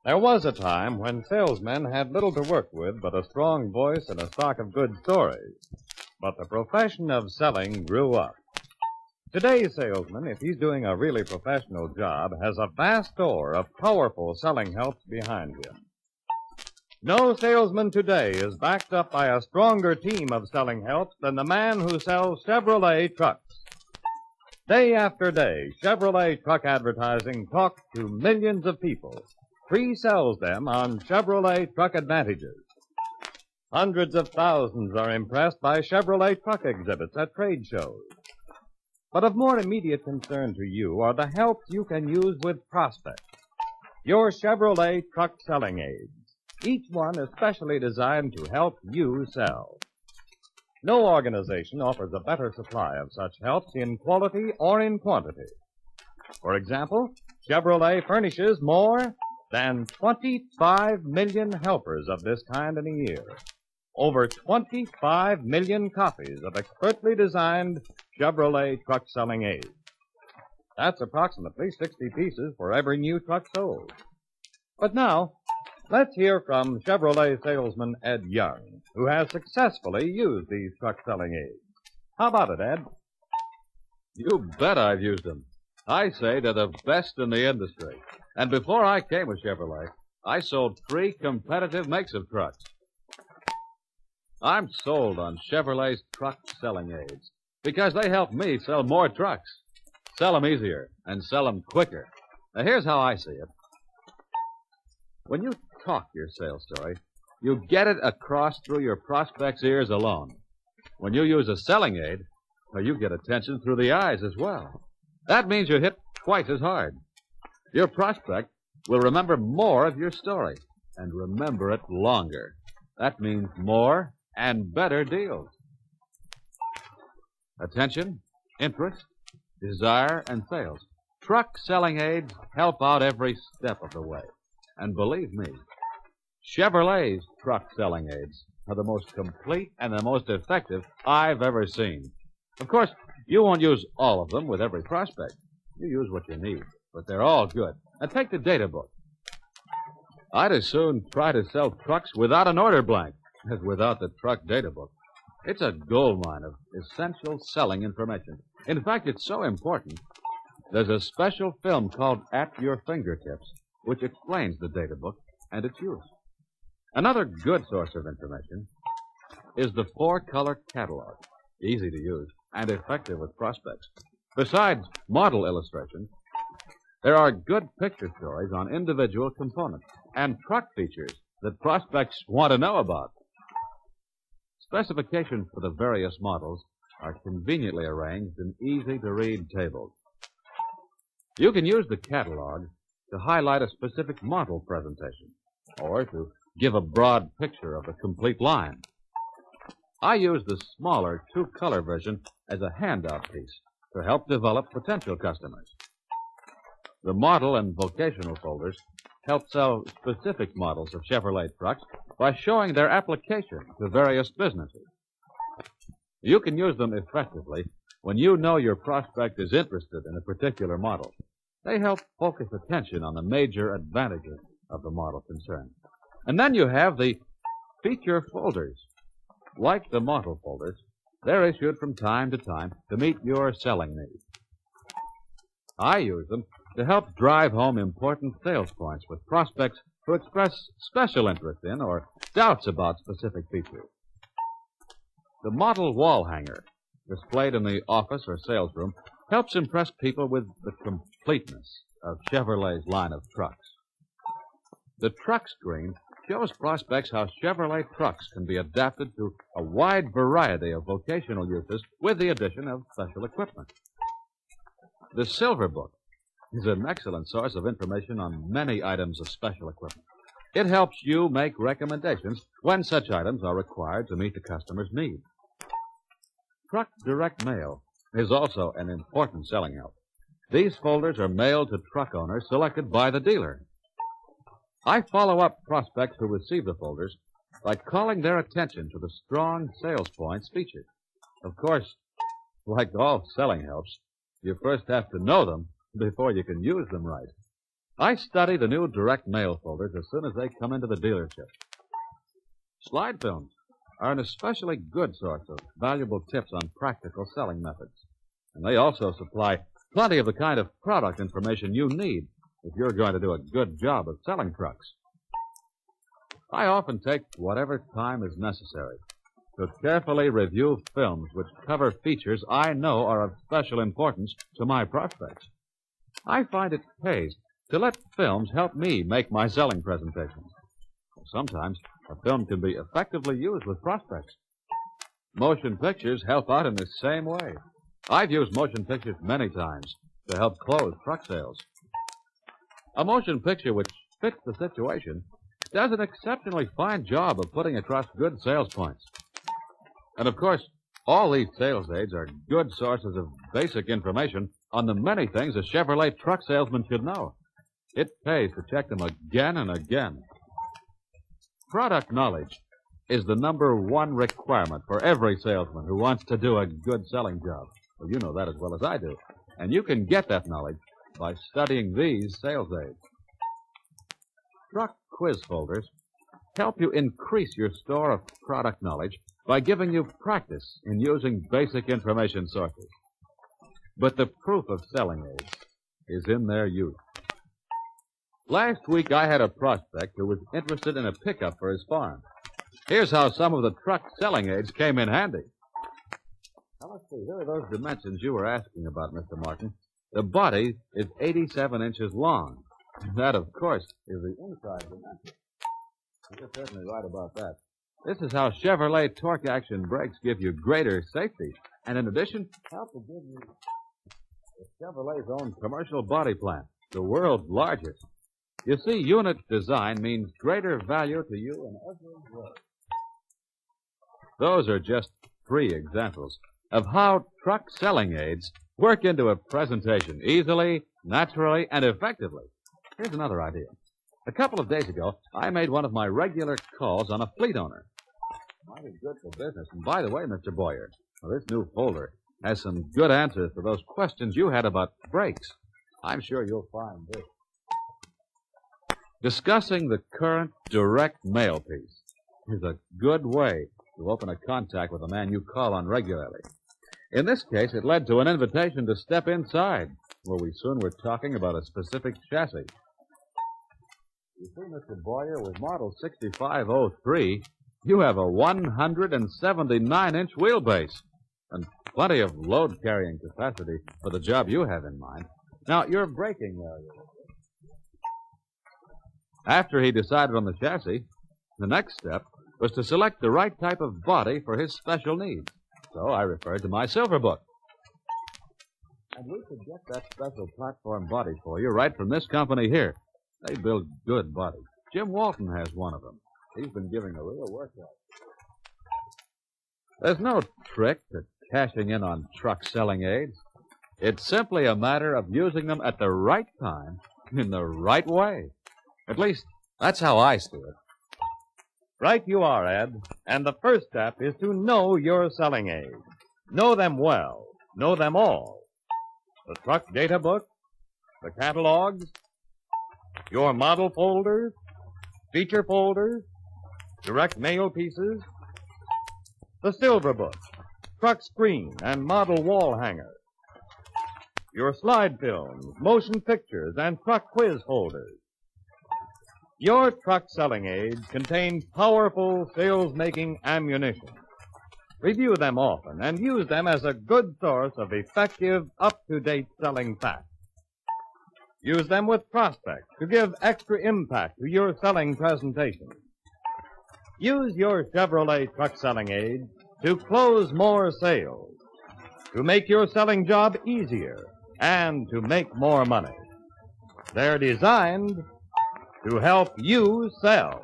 There was a time when salesmen had little to work with but a strong voice and a stock of good stories. But the profession of selling grew up. Today's salesman, if he's doing a really professional job, has a vast store of powerful selling helps behind him. No salesman today is backed up by a stronger team of selling helps than the man who sells Chevrolet trucks. Day after day, Chevrolet truck advertising talks to millions of people, pre-sells them on Chevrolet truck advantages. Hundreds of thousands are impressed by Chevrolet truck exhibits at trade shows. But of more immediate concern to you are the helps you can use with prospects. Your Chevrolet truck selling aids, each one especially designed to help you sell. No organization offers a better supply of such helps in quality or in quantity. For example, Chevrolet furnishes more than 25 million helpers of this kind in a year. Over 25 million copies of expertly designed Chevrolet truck selling aids. That's approximately 60 pieces for every new truck sold. But now, let's hear from Chevrolet salesman Ed Young, who has successfully used these truck selling aids. How about it, Ed? You bet I've used them. I say they're the best in the industry. And before I came with Chevrolet, I sold 3 competitive makes of trucks. I'm sold on Chevrolet's truck selling aids because they help me sell more trucks, sell them easier, and sell them quicker. Now, here's how I see it. When you talk your sales story, you get it across through your prospect's ears alone. When you use a selling aid, well, you get attention through the eyes as well. That means you hit twice as hard. Your prospect will remember more of your story and remember it longer. That means more and better deals. Attention, interest, desire, and sales. Truck selling aids help out every step of the way. And believe me, Chevrolet's truck selling aids are the most complete and the most effective I've ever seen. Of course, you won't use all of them with every prospect. You use what you need, but they're all good. Now take the data book. I'd as soon try to sell trucks without an order blank as without the truck data book. It's a goldmine of essential selling information. In fact, it's so important, there's a special film called At Your Fingertips, which explains the data book and its use. Another good source of information is the 4-color catalog, easy to use and effective with prospects. Besides model illustrations, there are good picture stories on individual components and truck features that prospects want to know about. Specifications for the various models are conveniently arranged in easy-to-read tables. You can use the catalog to highlight a specific model presentation or to give a broad picture of the complete line. I use the smaller 2-color version as a handout piece to help develop potential customers. The model and vocational folders help sell specific models of Chevrolet trucks by showing their application to various businesses. You can use them effectively when you know your prospect is interested in a particular model. They help focus attention on the major advantages of the model concerned. And then you have the feature folders. Like the model folders, they're issued from time to meet your selling needs. I use them to help drive home important sales points with prospects who express special interest in or doubts about specific features. The model wall hanger, displayed in the office or sales room, helps impress people with the completeness of Chevrolet's line of trucks. The truck screen shows prospects how Chevrolet trucks can be adapted to a wide variety of vocational uses with the addition of special equipment. The Silver Book is an excellent source of information on many items of special equipment. It helps you make recommendations when such items are required to meet the customer's needs. Truck Direct Mail is also an important selling help. These folders are mailed to truck owners selected by the dealer. I follow up prospects who receive the folders by calling their attention to the strong sales points featured. Of course, like all selling helps, you first have to know them before you can use them right. I study the new direct mail folders as soon as they come into the dealership. Slide films are an especially good source of valuable tips on practical selling methods. And they also supply plenty of the kind of product information you need if you're going to do a good job of selling trucks. I often take whatever time is necessary to carefully review films which cover features I know are of special importance to my prospects. I find it pays to let films help me make my selling presentations. Sometimes a film can be effectively used with prospects. Motion pictures help out in the same way. I've used motion pictures many times to help close truck sales. A motion picture which fits the situation does an exceptionally fine job of putting across good sales points. And of course, all these sales aids are good sources of basic information on the many things a Chevrolet truck salesman should know. It pays to check them again and again. Product knowledge is the #1 requirement for every salesman who wants to do a good selling job. Well, you know that as well as I do. And you can get that knowledge by studying these sales aids. Truck quiz folders help you increase your store of product knowledge by giving you practice in using basic information sources. But the proof of selling aids is in their use. Last week, I had a prospect who was interested in a pickup for his farm. Here's how some of the truck selling aids came in handy. Now, let's see. Here are those dimensions you were asking about, Mr. Martin. The body is 87 inches long. That, of course, is the inside dimension. You're certainly right about that. This is how Chevrolet torque-action brakes give you greater safety, and in addition, help to give you Chevrolet's own commercial body plant, the world's largest. You see, unit design means greater value to you in every way. Those are just 3 examples of how truck selling aids work into a presentation easily, naturally, and effectively. Here's another idea. A couple of days ago, I made one of my regular calls on a fleet owner. Mighty good for business. And by the way, Mr. Boyer, this new folder has some good answers to those questions you had about brakes. I'm sure you'll find this. Discussing the current direct mail piece is a good way to open a contact with a man you call on regularly. In this case, it led to an invitation to step inside, where we soon were talking about a specific chassis. You see, Mr. Boyer, with model 6503, you have a 179-inch wheelbase and plenty of load-carrying capacity for the job you have in mind. Now, your braking area. After he decided on the chassis, the next step was to select the right type of body for his special needs. So I referred to my silver book. And we could get that special platform body for you right from this company here. They build good bodies. Jim Walton has one of them. He's been giving a real workout. There's no trick to cashing in on truck selling aids. It's simply a matter of using them at the right time, in the right way. At least, that's how I see it. Right you are, Ed. And the first step is to know your selling aids. Know them well. Know them all. The truck data book, the catalogs, your model folders, feature folders, direct mail pieces, the silver book, truck screen and model wall hanger, your slide films, motion pictures, and truck quiz folders. Your truck selling aids contain powerful sales-making ammunition. Review them often and use them as a good source of effective, up-to-date selling facts. Use them with prospects to give extra impact to your selling presentation. Use your Chevrolet truck selling aids to close more sales, to make your selling job easier, and to make more money. They're designed to help you sell.